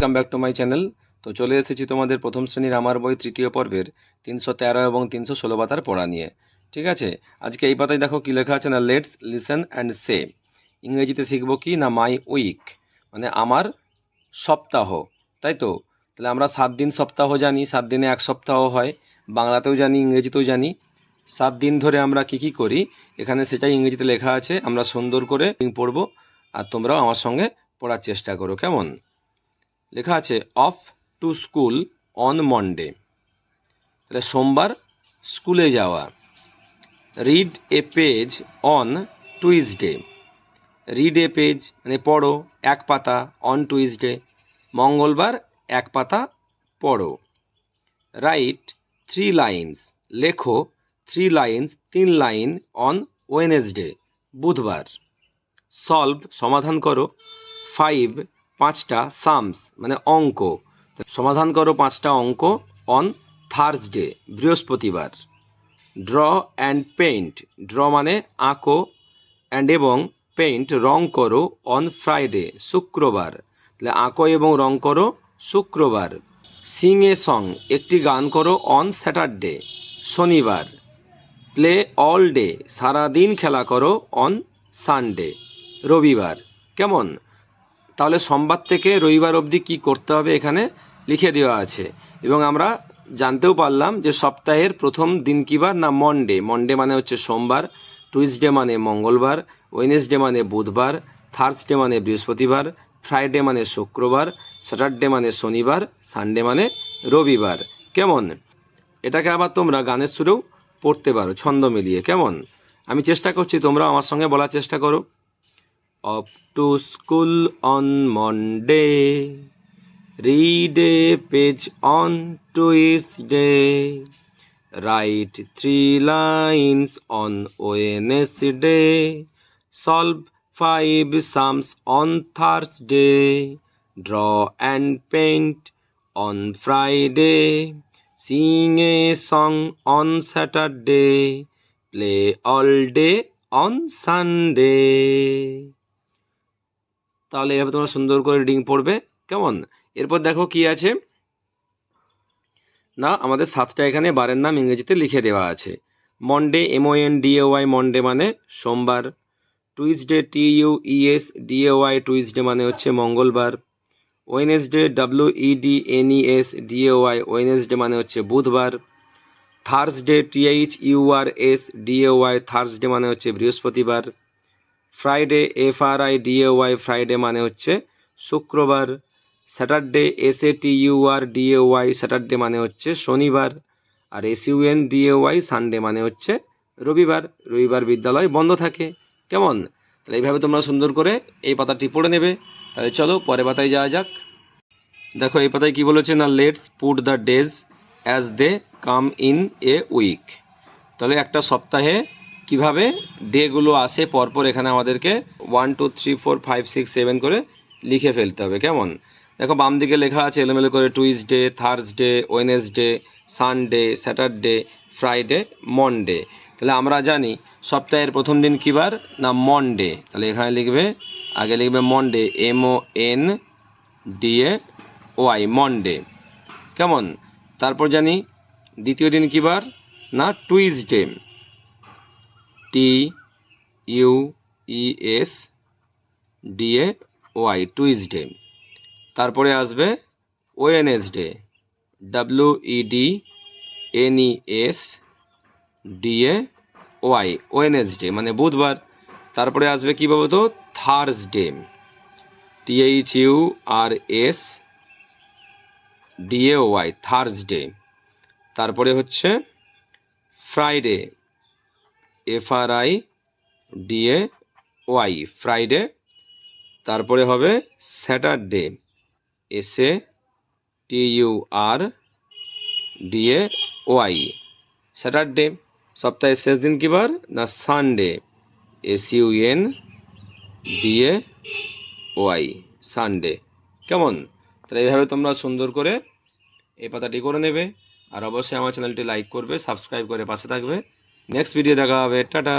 Welcome back to my channel. তো চলে এসেছি তোমাদের প্রথম শ্রেণীর আমার বই তৃতীয় পর্বের 313 এবং 316 পাতার পড়া নিয়ে। ঠিক আছে, আজকে এই পাতায় দেখো কি লেখা আছে না, লেটস লিসেন অ্যান্ড সে। ইংরেজিতে শিখবো কি না, মাই উইক, মানে আমার সপ্তাহ, তাই তো? তাহলে আমরা 7 দিন সপ্তাহ জানি, 7 দিনে এক সপ্তাহ হয়, বাংলাতেও জানি ইংরেজিতেও জানি। 7 দিন ধরে আমরা কি করি এখানে সেটাই ইংরেজিতে লেখা আছে, আমরা সুন্দর করে পড়বো, আর তোমরাও আমার সঙ্গে পড়ার চেষ্টা করো, কেমন? লেখা আছে of to school on Monday, তাহলে সোমবার স্কুলে যাওয়া। Read a page on Tuesday, read a page মানে পড়ো এক পাতা, অন টুইসডে মঙ্গলবার এক পাতা পড়ো। রাইট 3 লাইন্স, লেখো 3 লাইন্স 3 লাইন অন ওয়েনেসডে বুধবার। সলভ সমাধান করো 5 5টা সামস মানে অঙ্ক, সমাধান করো 5টা অঙ্ক অন থার্সডে বৃহস্পতিবার। ড্র অ্যান্ড পেইন্ট, ড্র মানে আঁকো, অ্যান্ড এবং পেইন্ট রং করো অন ফ্রাইডে শুক্রবার, তাহলে আঁকো এবং রং করো শুক্রবার। সিং এ সং, একটি গান করো অন স্যাটারডে শনিবার। প্লে অল ডে, সারাদিন খেলা করো অন সানডে রবিবার। কেমন? তাহলে সোমবার থেকে রবিবার অবধি কী করতে হবে এখানে লিখে দেওয়া আছে, এবং আমরা জানতেও পারলাম যে সপ্তাহের প্রথম দিন কী বার না, মন্ডে। মন্ডে মানে হচ্ছে সোমবার, টুইসডে মানে মঙ্গলবার, ওয়েনেসডে মানে বুধবার, থার্সডে মানে বৃহস্পতিবার, ফ্রাইডে মানে শুক্রবার, স্যাটারডে মানে শনিবার, সানডে মানে রবিবার। কেমন? এটাকে আবার তোমরা গানের সুরেও পড়তে পারো ছন্দ মিলিয়ে, কেমন? আমি চেষ্টা করছি, তোমরা আমার সঙ্গে বলার চেষ্টা করো। Of to school on Monday, read a page on Tuesday, write 3 lines on Wednesday, solve 5 sums on Thursday, draw and paint on Friday, sing a song on Saturday, play all day on Sunday। তাহলে এভাবে তোমরা সুন্দর করে reading পড়বে, কেমন? এরপর দেখো কি আছে না, আমাদের 7টা এখানে বারের নাম ইংরেজিতে লিখে দেওয়া আছে। মন্ডে MONDAY, মন্ডে মানে সোমবার। টুইসডে TUESDAY, টুইসডে মানে হচ্ছে মঙ্গলবার। ওয়েনেসডে WEDNESDAY, ওয়েনেসডে মানে হচ্ছে বুধবার। থার্সডে THURSDAY, থার্সডে মানে হচ্ছে বৃহস্পতিবার। ফ্রাইডে FRIDAY, ফ্রাইডে মানে হচ্ছে শুক্রবার। স্যাটারডে SATURDAY, স্যাটারডে মানে হচ্ছে শনিবার। আর SUNDAY, সানডে মানে হচ্ছে রবিবার। রবিবার বিদ্যালয় বন্ধ থাকে, কেমন? তাহলে এইভাবে তোমরা সুন্দর করে এই পাতাটি পড়ে নেবে। তাহলে চলো পরের পাতায় যাওয়া যাক। দেখো এই পাতায় কি বলেছে না, let's put the days as they come in a week. তাহলে একটা সপ্তাহে কিভাবে ডেগুলো আসে পরপর এখানে আমাদেরকে 1 2 3 4 5 6 7 করে লিখে ফেলতে হবে, কেমন? দেখো বাম দিকে লেখা আছে এলোমেলো করে, Tuesday, Thursday, Wednesday, Sunday, Saturday, Friday, Monday. তাহলে আমরা জানি সপ্তাহের প্রথম দিন কী বার না, মন্ডে। তাহলে এখানে লিখবে, আগে লিখবে মন্ডে MONDAY, মন্ডে, কেমন? তারপর জানি দ্বিতীয় দিন কী বার না, টুইসডে TUESDAY, টুইসডে। তারপরে আসবে ওয়েনেসডে WEDNESDAY, ওয়েনেসডে মানে বুধবার। তারপরে আসবে কী বলবো তো, থার্সডে THURSDAY, থার্সডে। তারপরে হচ্ছে ফ্রাইডে FRIDAY, ফ্রাইডে। তারপরে হবে স্যাটারডে SATURDAY, স্যাটারডে। সপ্তাহের শেষ দিন কী বার না, সানডে SUNDAY, সানডে, কেমন? তাহলে এইভাবে তোমরা সুন্দর করে এই পাতাটি করে নেবে, আর অবশ্যই আমার চ্যানেলটি লাইক করবে, সাবস্ক্রাইব করে পাশে থাকবে। নেক্সট ভিডিও দেখা হবে, টাটা।